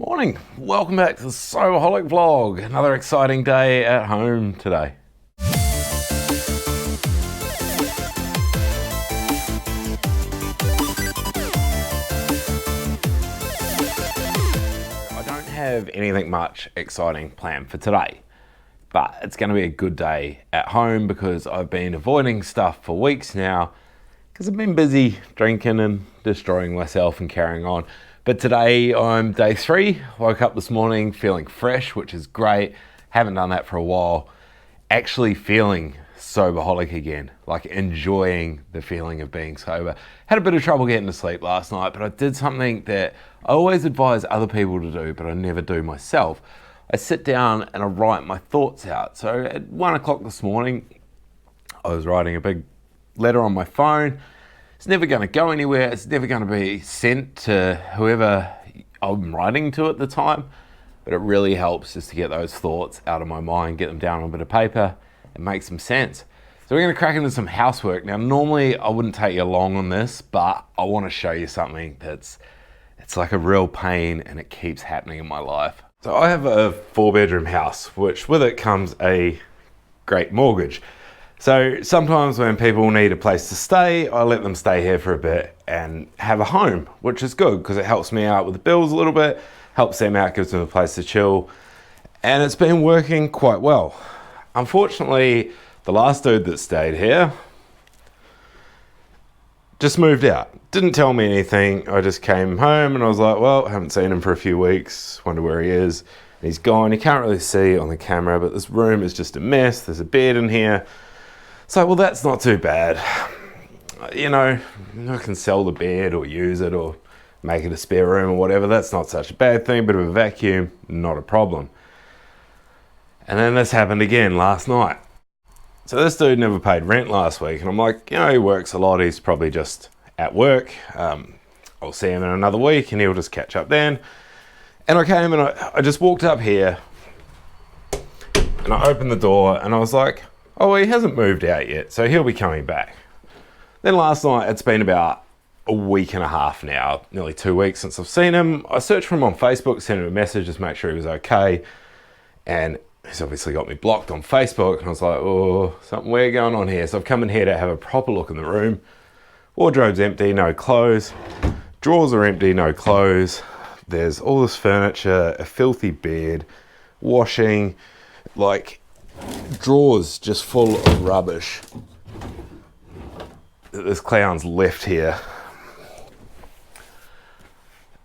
Morning, welcome back to the Soberholic vlog. Another exciting day at home today. I don't have anything much exciting planned for today, but it's going to be a good day at home because I've been avoiding stuff for weeks now because I've been busy drinking and destroying myself and carrying on. But today I'm day 3, woke up this morning feeling fresh, which is great. Haven't done that for a while. Actually feeling soberholic again, like enjoying the feeling of being sober. Had a bit of trouble getting to sleep last night, but I did something that I always advise other people to do, but I never do myself. I sit down and I write my thoughts out. So at 1 o'clock this morning, I was writing a big letter on my phone. It's never going to go anywhere. It's never going to be sent to whoever I'm writing to at the time. But it really helps just to get those thoughts out of my mind, get them down on a bit of paper and make some sense. So we're going to crack into some housework. Now, normally I wouldn't take you long on this, but I want to show you something it's like a real pain and it keeps happening in my life. So I have a 4-bedroom house, which with it comes a great mortgage. So sometimes when people need a place to stay, I let them stay here for a bit and have a home, which is good because it helps me out with the bills a little bit, helps them out, gives them a place to chill, and it's been working quite well. Unfortunately, the last dude that stayed here just moved out. Didn't tell me anything. I just came home and I was like, well, I haven't seen him for a few weeks, wonder where he is. And he's gone. You can't really see on the camera, but this room is just a mess. There's a bed in here. So, well, that's not too bad. You know, I can sell the bed or use it or make it a spare room or whatever. That's not such a bad thing. Bit of a vacuum, not a problem. And then this happened again last night. So this dude never paid rent last week. And I'm like, you know, he works a lot. He's probably just at work. I'll see him in another week and he'll just catch up then. And I came and I just walked up here and I opened the door and I was like, oh, he hasn't moved out yet, so he'll be coming back. Then last night, it's been about a week and a half now, nearly 2 weeks since I've seen him. I searched for him on Facebook, sent him a message, just make sure he was okay. And he's obviously got me blocked on Facebook. And I was like, oh, something weird going on here. So I've come in here to have a proper look in the room. Wardrobe's empty, no clothes. Drawers are empty, no clothes. There's all this furniture, a filthy bed, washing, like drawers just full of rubbish that this clown's left here.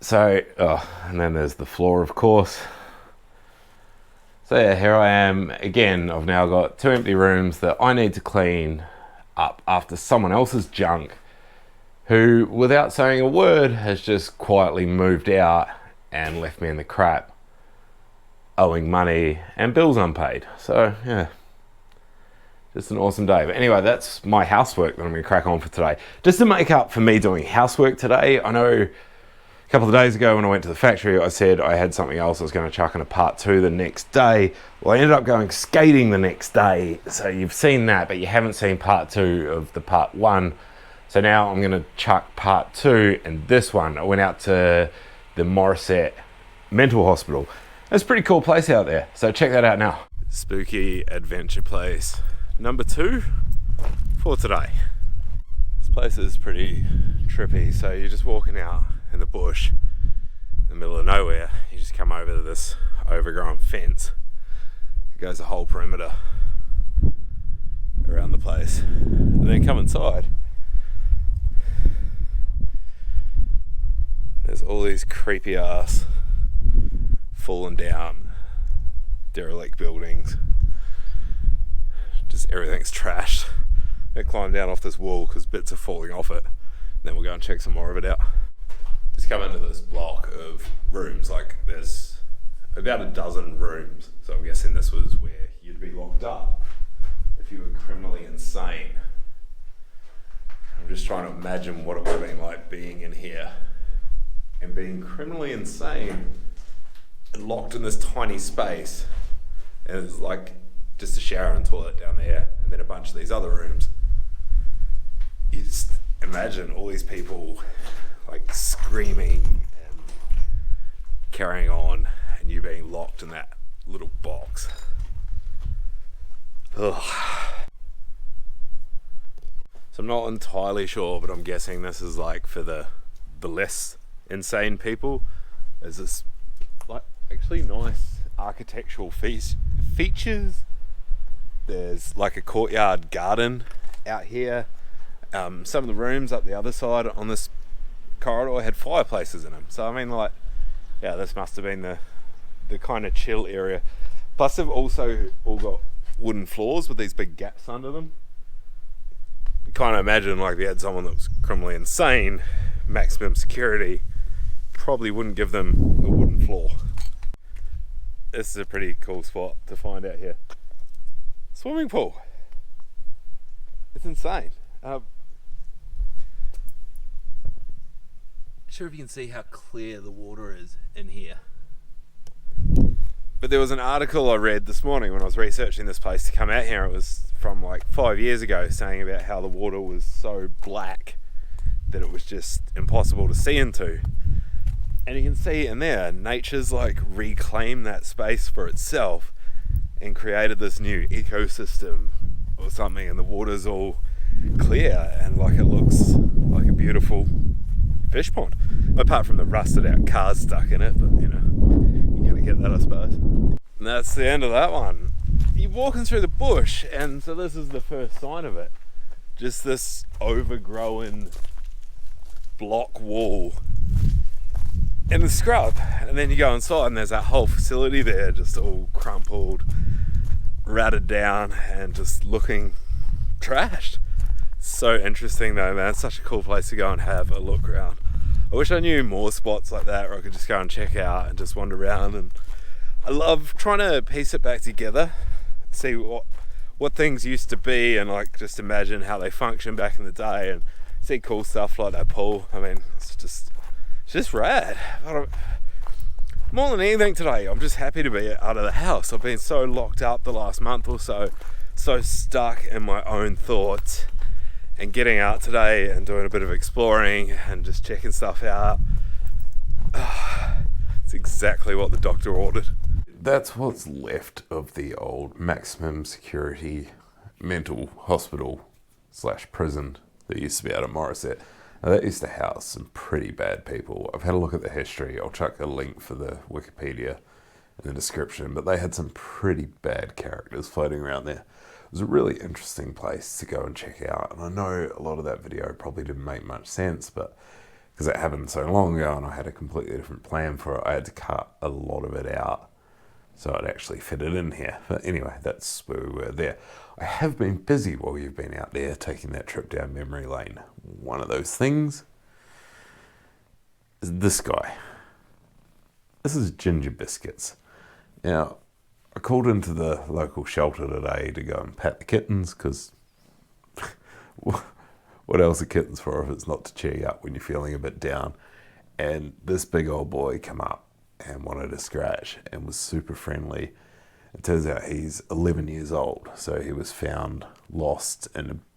So, and then there's the floor, of course. So yeah, here I am again. I've now got 2 empty rooms that I need to clean up after someone else's junk who, without saying a word, has just quietly moved out and left me in the crap, owing money and bills unpaid. So yeah, just an awesome day. But anyway, that's my housework that I'm going to crack on for today. Just to make up for me doing housework today, I know a couple of days ago when I went to the factory, I said I had something else I was going to chuck in a part 2 the next day. Well, I ended up going skating the next day. So you've seen that, but you haven't seen part 2 of the part 1. So now I'm going to chuck part 2 and this one. I went out to the Morrisette Mental Hospital. It's a pretty cool place out there, so check that out now. Spooky adventure place number 2 for today. This place is pretty trippy, so you're just walking out in the bush in the middle of nowhere. You just come over to this overgrown fence. It goes the whole perimeter around the place, and then come inside. There's all these creepy ass fallen down derelict buildings. Just everything's trashed. I climb down off this wall because bits are falling off it. Then we'll go and check some more of it out. Just come into this block of rooms. Like there's about a dozen rooms. So I'm guessing this was where you'd be locked up if you were criminally insane. I'm just trying to imagine what it would have been like being in here and being criminally insane and locked in this tiny space, and it's like just a shower and toilet down there and then a bunch of these other rooms. You just imagine all these people like screaming and carrying on and you being locked in that little box. Ugh. So I'm not entirely sure, but I'm guessing this is like for the less insane people. There's this like actually nice architectural features. There's like a courtyard garden out here. Some of the rooms up the other side on this corridor had fireplaces in them. So I mean, like, yeah, this must have been the kind of chill area. Plus they've also all got wooden floors with these big gaps under them. You kind of imagine like if you had someone that was criminally insane, maximum security, probably wouldn't give them a wooden floor. This is a pretty cool spot to find out here. Swimming pool. It's insane. Sure if you can see how clear the water is in here. But there was an article I read this morning when I was researching this place to come out here. It was from like 5 years ago, saying about how the water was so black that it was just impossible to see into. And you can see in there, nature's like reclaimed that space for itself and created this new ecosystem or something, and the water's all clear and like it looks like a beautiful fish pond, apart from the rusted out cars stuck in it, but you know, you're gonna get that, I suppose. And that's the end of that one. You're walking through the bush, and so this is the first sign of it, just this overgrown block wall in the scrub. And then you go inside and there's that whole facility there, just all crumpled, ratted down and just looking trashed. So interesting though, man. It's such a cool place to go and have a look around. I wish I knew more spots like that where I could just go and check out and just wander around. And I love trying to piece it back together, see what things used to be, and like just imagine how they functioned back in the day, and see cool stuff like that pool. I mean, it's just rad. More than anything today, I'm just happy to be out of the house. I've been so locked up the last month or so stuck in my own thoughts. And getting out today and doing a bit of exploring and just checking stuff out, it's exactly what the doctor ordered. That's what's left of the old maximum security mental hospital / prison that used to be out of Morisset. Now that used to house some pretty bad people. I've had a look at the history. I'll chuck a link for the Wikipedia in the description, but they had some pretty bad characters floating around there. It was a really interesting place to go and check out, and I know a lot of that video probably didn't make much sense, but because it happened so long ago and I had a completely different plan for it, I had to cut a lot of it out so I'd actually fit it in here. But anyway, that's where we were there. I have been busy while you've been out there taking that trip down memory lane. One of those things is this guy. This is Ginger Biscuits. Now, I called into the local shelter today to go and pat the kittens, because what else are kittens for if it's not to cheer you up when you're feeling a bit down? And this big old boy came up and wanted to scratch and was super friendly. It turns out he's 11 years old, so he was found lost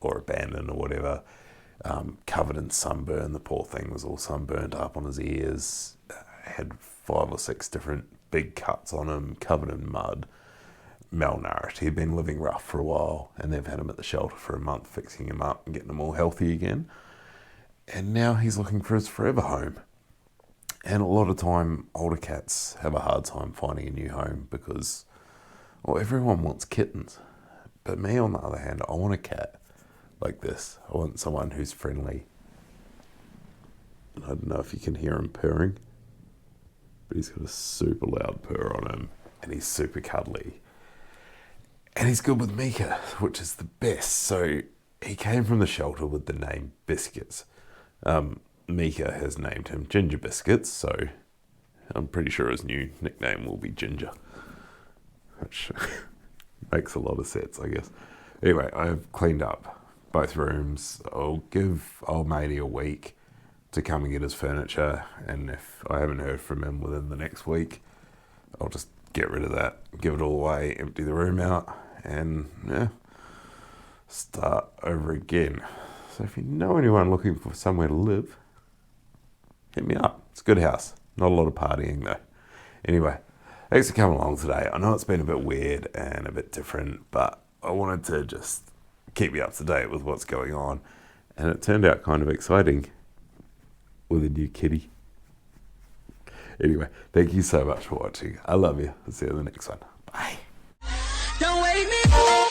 or abandoned or whatever, covered in sunburn. The poor thing was all sunburnt up on his ears, had 5 or 6 different big cuts on him, covered in mud, malnourished. He'd been living rough for a while, and they've had him at the shelter for a month, fixing him up and getting him all healthy again. And now he's looking for his forever home. And a lot of time, older cats have a hard time finding a new home because, well, everyone wants kittens. But me, on the other hand, I want a cat like this. I want someone who's friendly. And I don't know if you can hear him purring, but he's got a super loud purr on him, and he's super cuddly. And he's good with Mika, which is the best. So he came from the shelter with the name Biscuits. Mika has named him Ginger Biscuits, so I'm pretty sure his new nickname will be Ginger, which makes a lot of sense, I guess. Anyway, I've cleaned up both rooms. I'll give old matey a week to come and get his furniture, and if I haven't heard from him within the next week, I'll just get rid of that, give it all away, empty the room out, and start over again. So if you know anyone looking for somewhere to live, hit me up. It's a good house. Not a lot of partying though. Anyway, thanks for coming along today. I know it's been a bit weird and a bit different, but I wanted to just keep you up to date with what's going on. And it turned out kind of exciting with a new kitty. Anyway, thank you so much for watching. I love you. I'll see you in the next one. Bye. Don't wake me up.